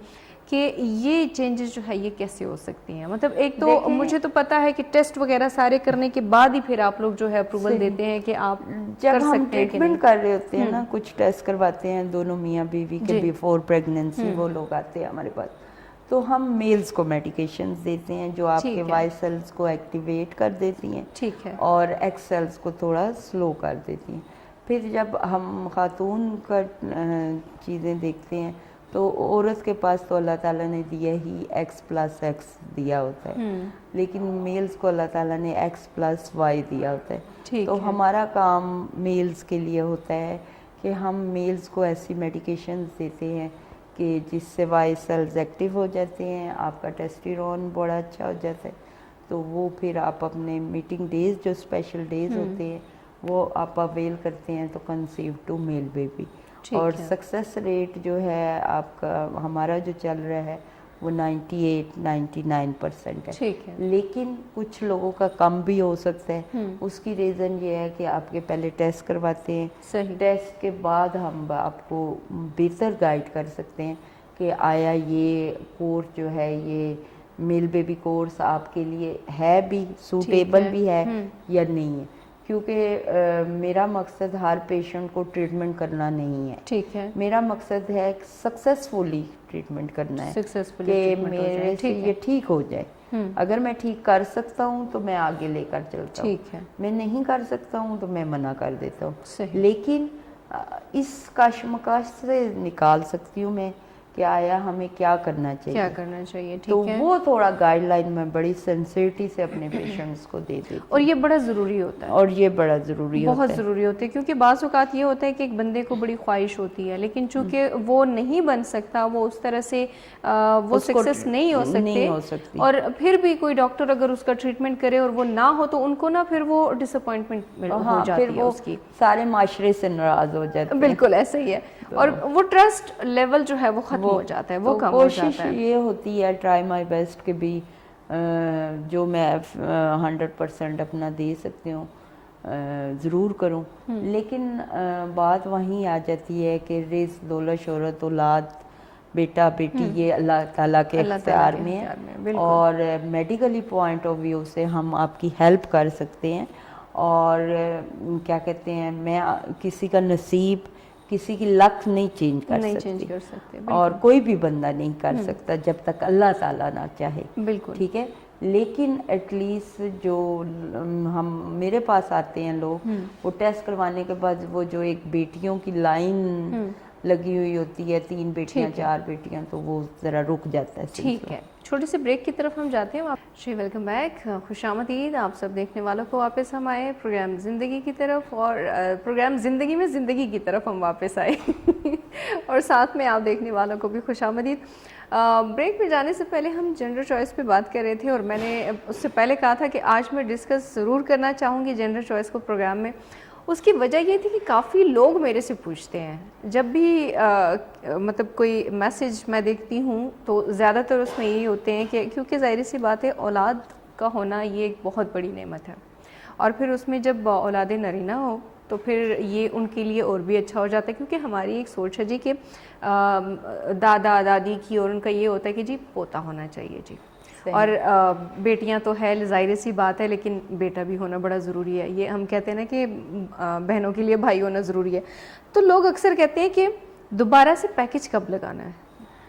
کہ یہ چینجز جو ہے یہ کیسے ہو سکتی ہیں. مطلب ایک تو مجھے تو پتہ ہے کہ ٹیسٹ وغیرہ سارے کرنے کے بعد ہی پھر آپ لوگ جو ہے اپروول دیتے ہیں کہ آپ جب کر ہم سکتے ہیں کہ نہیں. ٹریٹمنٹ کر رہے ہوتے ہیں نا، کچھ ٹیسٹ کرواتے ہیں دونوں میاں بیوی کے بیفور پریگننسی، وہ لوگ آتے ہیں ہمارے پاس، تو ہم میلز کو میڈیکیشنز دیتے ہیں جو آپ کے وائی سیلز کو ایکٹیویٹ کر دیتی ہیں ٹھیک ہے، اور ایکس سیلز کو تھوڑا سلو کر دیتی ہیں. پھر جب ہم خاتون کا چیزیں دیکھتے ہیں تو عورت کے پاس تو اللہ تعالیٰ نے دیا ہی X+X دیا ہوتا ہے، لیکن میلز کو اللہ تعالیٰ نے X+Y دیا ہوتا ہے. تو ہمارا کام میلز کے لیے ہوتا ہے کہ ہم میلز کو ایسی میڈیکیشنز دیتے ہیں کہ جس سے وائی سیلز ایکٹیو ہو جاتے ہیں، آپ کا ٹیسٹیرون بڑا اچھا ہو جاتا ہے. تو وہ پھر آپ اپنے میٹنگ ڈیز جو اسپیشل ڈیز ہوتے ہیں وہ آپ اویل کرتے ہیں تو کنسیو ٹو میل بیبی. اور سکسیس ریٹ جو ہے آپ کا ہمارا جو چل رہا ہے وہ 98-99% ہے. لیکن کچھ لوگوں کا کم بھی ہو سکتا ہے. اس کی ریزن یہ ہے کہ آپ کے پہلے ٹیسٹ کرواتے ہیں، ٹیسٹ کے بعد ہم آپ کو بہتر گائیڈ کر سکتے ہیں کہ آیا یہ کورس جو ہے یہ میل بیبی کورس آپ کے لیے ہے بھی سوٹیبل بھی ہے یا نہیں ہے. کیونکہ میرا مقصد ہر پیشنٹ کو ٹریٹمنٹ کرنا نہیں ہے. ٹھیک ہے، میرا مقصد ہے سکسیسفلی ٹریٹمنٹ کرنا ہے کہ میرے سے یہ ٹھیک ہو جائے. اگر میں ٹھیک کر سکتا ہوں تو میں آگے لے کر چلتا ہوں، میں نہیں کر سکتا ہوں تو میں منع کر دیتا ہوں. لیکن اس کشمکش سے نکال سکتی ہوں میں کہ آیا ہمیں کیا کرنا چاہیے. تو وہ تھوڑا گائیڈ لائن میں بڑی سینسیٹی سے اپنے پیشنٹس کو دے دیتی ہوں. اور یہ بڑا ضروری ہوتا ہے، اور یہ بڑا ضروری بہت ضروری ہوتا ہے، کیونکہ بعض اوقات یہ ہوتا ہے کہ ایک بندے کو بڑی خواہش ہوتی ہے لیکن چونکہ وہ نہیں بن سکتا، وہ اس طرح سے وہ سکسیس نہیں ہو سکتے، اور پھر بھی کوئی ڈاکٹر اگر اس کا ٹریٹمنٹ کرے اور وہ نہ ہو تو ان کو نا پھر وہ ڈس اپوائنٹمنٹ ہو جاتی ہے، اس کی سارے معاشرے سے ناراض ہو جاتے ہیں. بالکل ایسا ہی ہے، اور وہ ٹرسٹ لیول جو ہے وہ ختم ہو جاتا ہے، وہ کم ہو جاتا ہے. کوشش یہ ہوتی ہے ٹرائی مائی بیسٹ کہ بھی جو میں 100% اپنا دے سکتی ہوں ضرور کروں. لیکن بات وہیں آ جاتی ہے کہ رزق، دولت، شہرت، اولاد، بیٹا بیٹی یہ اللہ تعالیٰ کے اختیار میں ہے، اور میڈیکلی پوائنٹ آف ویو سے ہم آپ کی ہیلپ کر سکتے ہیں. اور کیا کہتے ہیں، میں کسی کا نصیب، کسی کی لک نہیں چینج کر سکتی، اور کوئی بھی بندہ نہیں کر سکتا جب تک اللہ تعالیٰ نہ چاہے. ٹھیک ہے، لیکن ایٹ لیسٹ جو ہم میرے پاس آتے ہیں لوگ، وہ ٹیسٹ کروانے کے بعد وہ جو ایک بیٹیوں کی لائن لگی ہوئی ہوتی ہے، 3 بیٹیاں 4 بیٹیاں، تو وہ ذرا رک جاتا ہے. ٹھیک ہے، چھوٹی سی بریک کی طرف ہم جاتے ہیں. جی ویلکم بیک، خوش آمدید آپ سب دیکھنے والوں کو. واپس ہم آئے پروگرام زندگی کی طرف، اور پروگرام زندگی میں زندگی کی طرف ہم واپس آئے اور ساتھ میں آپ دیکھنے والوں کو بھی خوش آمدید. بریک میں جانے سے پہلے ہم جنڈر چوائس پہ بات کر رہے تھے، اور میں نے اس سے پہلے کہا تھا کہ آج میں ڈسکس ضرور کرنا چاہوں گی جنڈر چوائس کو پروگرام میں. اس کی وجہ یہ تھی کہ کافی لوگ میرے سے پوچھتے ہیں جب بھی مطلب کوئی میسیج میں دیکھتی ہوں تو زیادہ تر اس میں یہی ہوتے ہیں کہ کیونکہ ظاہر سی بات ہے اولاد کا ہونا یہ ایک بہت بڑی نعمت ہے، اور پھر اس میں جب اولاد نرینہ ہو تو پھر یہ ان کے لیے اور بھی اچھا ہو جاتا ہے. کیونکہ ہماری ایک سوچ ہے جی کہ دادا دادی کی، اور ان کا یہ ہوتا ہے کہ جی پوتا ہونا چاہیے جی، اور بیٹیاں تو ہے ظاہر سی بات ہے لیکن بیٹا بھی ہونا بڑا ضروری ہے. یہ ہم کہتے ہیں نا کہ بہنوں کے لیے بھائی ہونا ضروری ہے. تو لوگ اکثر کہتے ہیں کہ دوبارہ سے پیکج کب لگانا ہے،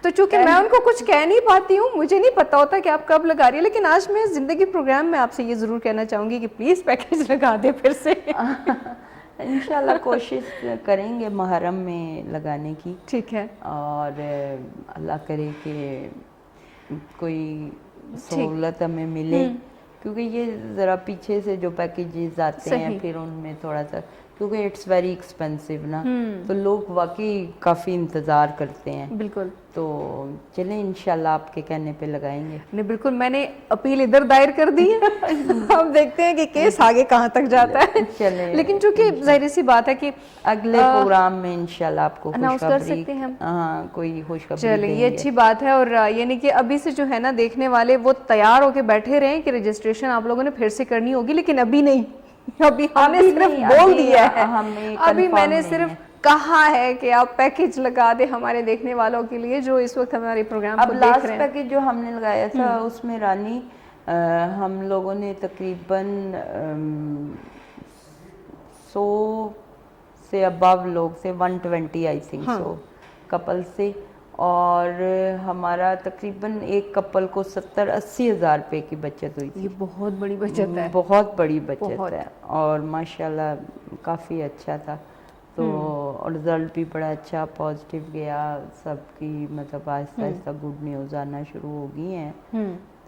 تو چونکہ میں ان کو کچھ کہہ نہیں پاتی ہوں، مجھے نہیں پتا ہوتا کہ آپ کب لگا رہی ہیں، لیکن آج میں زندگی پروگرام میں آپ سے یہ ضرور کہنا چاہوں گی کہ پلیز پیکج لگا دیں پھر سے. انشاءاللہ کوشش کریں گے محرم میں لگانے کی. ٹھیک ہے، اور اللہ کرے کہ کوئی سہولت ہمیں ملے، کیونکہ یہ ذرا پیچھے سے جو پیکیجز آتے ہیں پھر ان میں تھوڑا سا کیونکہ اٹس ویری ایکسپینسو نا, تو لوگ واقعی کافی انتظار کرتے ہیں. بالکل. تو چلیں انشاءاللہ آپ کے کہنے پہ لگائیں گے. نہیں بالکل, میں نے اپیل ادھر دائر کر دی ہے, ہم دیکھتے ہیں کہ کیس آگے کہاں تک جاتا ہے. چلیں لیکن چونکہ ظاہر سی بات ہے کہ اگلے پروگرام میں انشاءاللہ آپ کو اناؤنس کر خوشخبری, سکتے ہیں ہم. ہاں کوئی خوشخبری چلیں دیں یہ گے. اچھی بات ہے. اور یعنی کہ ابھی سے جو ہے نا دیکھنے والے وہ تیار ہو کے بیٹھے رہیں کہ رجسٹریشن آپ لوگوں نے پھر سے کرنی ہوگی, لیکن ابھی نہیں, ابھی ہم نے صرف بول دیا ہے, ابھی میں نے صرف کہا ہے کہ آپ پیکج لگا دیں ہمارے دیکھنے والوں کے لیے جو اس وقت ہمارے پروگرام کو دیکھ رہے ہیں. اب لاسٹ پیکج جو ہم نے لگایا تھا اس میں رانی ہم لوگوں نے تقریباً 100 سے ابو لوگ سے 120 آئی تھنک سو کپل سے, اور ہمارا تقریباً ایک کپل کو 70-80 ہزار روپے کی بچت ہوئی تھی. یہ بہت بڑی بچت ہے, بہت بڑی بچت ہے, اور ماشاءاللہ کافی اچھا تھا. تو رزلٹ بھی بڑا اچھا پازیٹیو گیا سب کی, مطلب آہستہ آہستہ گڈ نیوز آنا شروع ہو گئی ہیں.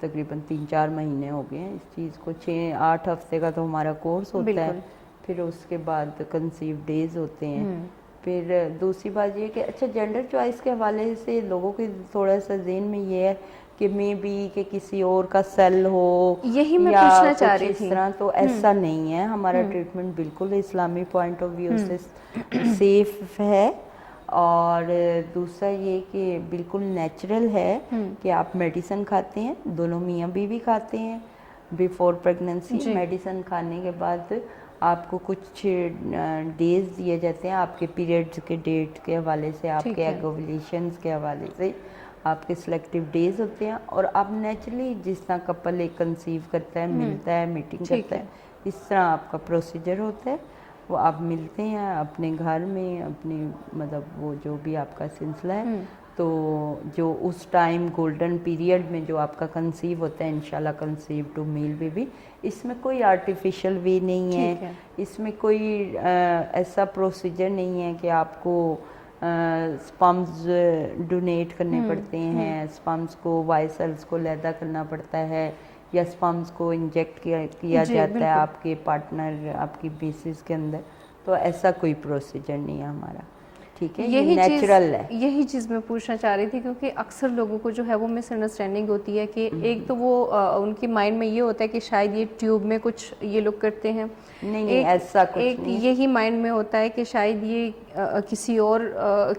تقریباً 3-4 مہینے ہو گئے ہیں اس چیز کو, 6-8 ہفتے کا تو ہمارا کورس ہوتا ہے, پھر اس کے بعد کنسیو ڈیز ہوتے ہیں. پھر دوسری بات یہ کہ اچھا جینڈر چوائس کے حوالے سے لوگوں کے تھوڑا سا ذہن میں یہ ہے کہ مے بی کہ کسی اور کا سیل ہو, یہی میں یا پوچھنا کچھ چاہ رہی اس تھی. طرح, تو ایسا نہیں ہے. ہمارا ٹریٹمنٹ بالکل اسلامی پوائنٹ آف ویو سے سیف ہے, اور دوسرا یہ کہ بالکل نیچرل ہے کہ آپ میڈیسن کھاتے ہیں, دونوں میاں بیوی کھاتے ہیں بیفور پریگننسی. میڈیسن کھانے کے بعد آپ کو کچھ ڈیز دیے جاتے ہیں آپ کے پیریڈز کے ڈیٹ کے حوالے سے, آپ کے ایگ اوولیشنز کے حوالے سے آپ کے سلیکٹیو ڈیز ہوتے ہیں, اور آپ نیچرلی جس طرح کپل ایک کنسیو کرتا ہے, ملتا ہے, میٹنگ کرتا ہے, اس طرح آپ کا پروسیجر ہوتا ہے. وہ آپ ملتے ہیں اپنے گھر میں, اپنی مطلب وہ جو بھی آپ کا سلسلہ ہے, تو جو اس ٹائم گولڈن پیریڈ میں جو آپ کا کنسیو ہوتا ہے انشاءاللہ کنسیو ٹو میل بیبی, اس میں کوئی آرٹیفیشل وے نہیں ہے, اس میں کوئی ایسا پروسیجر نہیں ہے کہ آپ کو سپمز ڈونیٹ کرنے پڑتے ہیں, سپمز کو وائسلز کو علیحدہ کرنا پڑتا ہے, یا سپمز کو انجیکٹ کیا جاتا ہے آپ کے پارٹنر آپ کی بیسس کے اندر. تو ایسا کوئی پروسیجر نہیں ہے ہمارا, ٹھیک ہے, یہ نیچرل ہے. یہی چیز میں پوچھنا چاہ رہی تھی کیونکہ اکثر لوگوں کو جو ہے وہ مس انڈرسٹینڈنگ ہوتی ہے کہ ایک تو وہ ان کی مائنڈ میں یہ ہوتا ہے کہ شاید یہ ٹیوب میں کچھ یہ لوگ کرتے ہیں, نہیں ایسا کچھ ایک یہی مائنڈ میں ہوتا ہے کہ شاید یہ کسی اور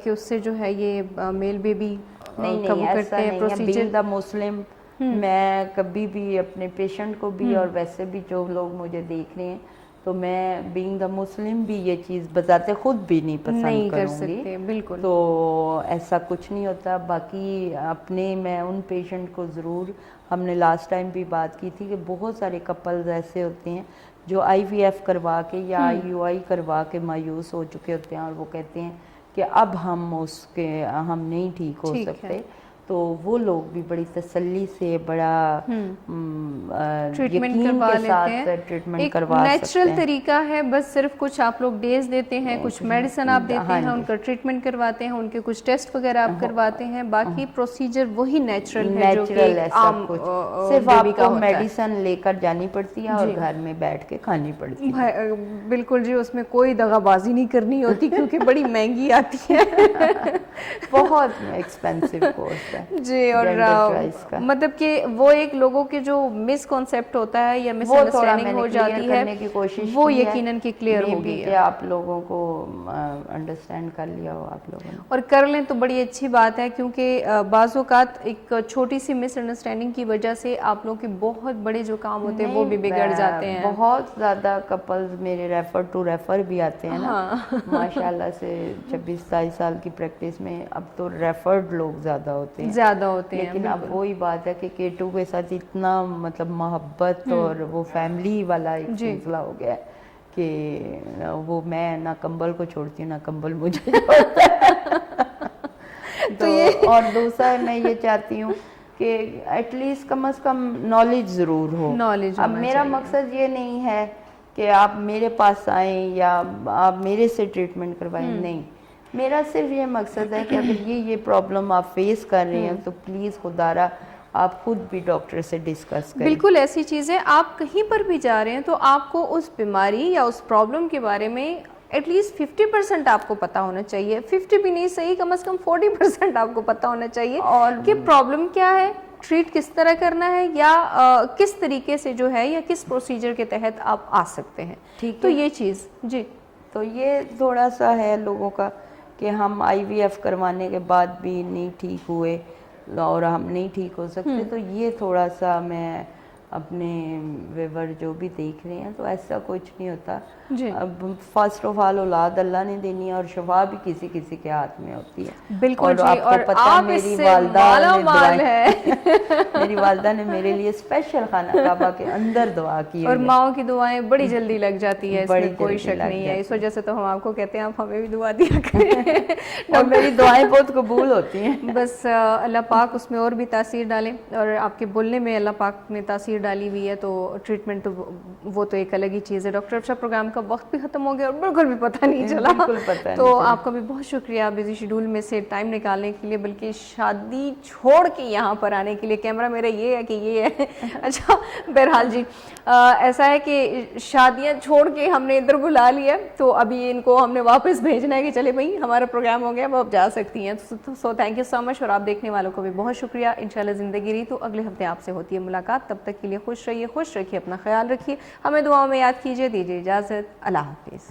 کہ اس سے جو ہے یہ میل بیبی نہیں ایسا نہیں ہے. بینگ دا مسلم میں کبھی بھی اپنے پیشنٹ کو بھی اور ویسے بھی جو لوگ مجھے دیکھ رہے ہیں, تو میں بینگ دا مسلم بھی یہ چیز بذات خود بھی نہیں پسند کروں گی. بالکل, تو ایسا کچھ نہیں ہوتا. باقی اپنے میں ان پیشنٹ کو ضرور, ہم نے لاسٹ ٹائم بھی بات کی تھی کہ بہت سارے کپلز ایسے ہوتے ہیں جو آئی وی ایف کروا کے یا آئی یو آئی کروا کے مایوس ہو چکے ہوتے ہیں, اور وہ کہتے ہیں کہ اب ہم نہیں ٹھیک ہو سکتے. تو وہ لوگ بھی بڑی تسلی سے بڑا ٹریٹمنٹ کروا لیتے ہیں. ٹریٹمنٹ کروا سکتے ہیں. نیچرل طریقہ ہے, بس صرف کچھ آپ لوگ ڈیز دیتے ہیں, کچھ میڈیسن آپ دیتے ہیں, ان کا ٹریٹمنٹ کرواتے ہیں, ان کے کچھ ٹیسٹ وغیرہ آپ کرواتے ہیں, باقی پروسیجر وہی نیچرل ہے جو کہ عام صرف آپ کو میڈیسن لے کر جانی پڑتی ہے اور گھر میں بیٹھ کے کھانی پڑتی ہے. بالکل جی, اس میں کوئی دغا بازی نہیں کرنی ہوتی کیونکہ بڑی مہنگی آتی ہے, بہت ایکسپینسو کورس ہے جی. اور مطلب کہ وہ ایک لوگوں کے جو مس کانسیپٹ ہوتا ہے یا مس انڈرسٹینڈنگ ہو جاتی ہے, وہ یقیناً کہ کلیئر ہو گئی ہے, آپ لوگوں کو انڈرسٹینڈ کر لیا ہو آپ لوگوں نے, اور کر لیں تو بڑی اچھی بات ہے. کیونکہ بعض اوقات ایک چھوٹی سی مس انڈرسٹینڈنگ کی وجہ سے آپ لوگوں کے بہت بڑے جو کام ہوتے ہیں وہ بھی بگڑ جاتے ہیں. بہت زیادہ کپلز میرے ریفر بھی آتے ہیں نا, ماشاءاللہ سے 26-27 سال کی پریکٹس میں اب تو ریفرڈ لوگ زیادہ ہوتے ہیں. لیکن اب وہی بات ہے کہ کیٹو کے ساتھ اتنا مطلب محبت اور وہ فیملی والا ایک سلسلہ ہو گیا ہے کہ وہ میں نہ کمبل کو چھوڑتی ہوں نہ کمبل مجھے چھوڑتا ہے. تو اور دوسرا میں یہ چاہتی ہوں کہ ایٹ لیسٹ کم از کم نالج ضرور ہو. اب میرا مقصد یہ نہیں ہے کہ آپ میرے پاس آئیں یا آپ میرے سے ٹریٹمنٹ کروائیں, نہیں, میرا صرف یہ مقصد ہے کہ اگر یہ پرابلم آپ فیس کر رہے ہیں تو پلیز خدارا آپ خود بھی ڈاکٹر سے ڈسکس کریں. بالکل ایسی چیزیں آپ کہیں پر بھی جا رہے ہیں تو آپ کو اس بیماری یا اس پرابلم کے بارے میں ایٹ لیسٹ 50% آپ کو پتہ ہونا چاہیے, 50 بھی نہیں صحیح, کم از کم 40% آپ کو پتہ ہونا چاہیے اور کہ پرابلم کیا ہے, ٹریٹ کس طرح کرنا ہے, یا کس طریقے سے جو ہے یا کس پروسیجر کے تحت آپ آ سکتے ہیں. ٹھیک تو ہے. یہ چیز جی تو یہ تھوڑا سا ہے لوگوں کا کہ ہم آئی وی ایف کروانے کے بعد بھی نہیں ٹھیک ہوئے اور ہم نہیں ٹھیک ہو سکتے. تو یہ تھوڑا سا میں اپنے ویور جو بھی دیکھ رہے ہیں تو ایسا کچھ نہیں ہوتا. جی اب فرسٹ آف آل اولاد اللہ نے دینی ہے اور شفا بھی کسی کسی کے ہاتھ میں ہوتی ہے. بالکل جی, آپ اور کو پتہ ہے آپ اس میری سے والدہ مالا نے مال ہے. میری والدہ نے میرے لیے اسپیشل خانہ کعبہ کے اندر دعا کی اور ہوئی ہے. ماؤں کی دعائیں بڑی جلدی لگ جاتی ہے, اس میں بڑی کوئی جلدی شک لگ نہیں ہے. اس جاتی وجہ سے تو ہم آپ کو کہتے ہیں آپ ہمیں بھی دعا دیا کریں. اور میری دعائیں بہت قبول ہوتی ہیں. بس اللہ پاک اس میں اور بھی تاثیر ڈالیں, اور آپ کے بولنے میں اللہ پاک نے تاثیر ڈالی ہوئی ہے, تو ٹریٹمنٹ تو وہ تو ایک الگ ہی چیز ہے. ڈاکٹر افشا پروگرام کا وقت بھی ختم ہو گیا اور بالکل بھی پتہ نہیں چلا. بالکل پتہ نہیں تو چلا. آپ کا بھی بہت شکریہ بزی شیڈول میں سے ٹائم نکالنے کے لیے, بلکہ شادی چھوڑ کے یہاں پر آنے کے لیے. کیمرہ میرا یہ ہے کہ یہ ہے. اچھا بہرحال جی, ایسا ہے کہ شادیاں چھوڑ کے ہم نے ادھر بلا لیا, تو ابھی ان کو ہم نے واپس بھیجنا ہے کہ چلے بھائی ہمارا پروگرام ہو گیا, وہ اب جا سکتی ہیں. سو تھینک یو سو مچ, اور آپ دیکھنے والوں کو بھی بہت شکریہ. انشاءاللہ زندگی رہی تو اگلے ہفتے آپ سے ہوتی ہے ملاقات. تب تک کے لیے خوش رہیے, خوش رکھیے, اپنا خیال رکھیے, ہمیں دعاؤں میں یاد کیجیے. دیجیے اجازت, اللہ حافظ.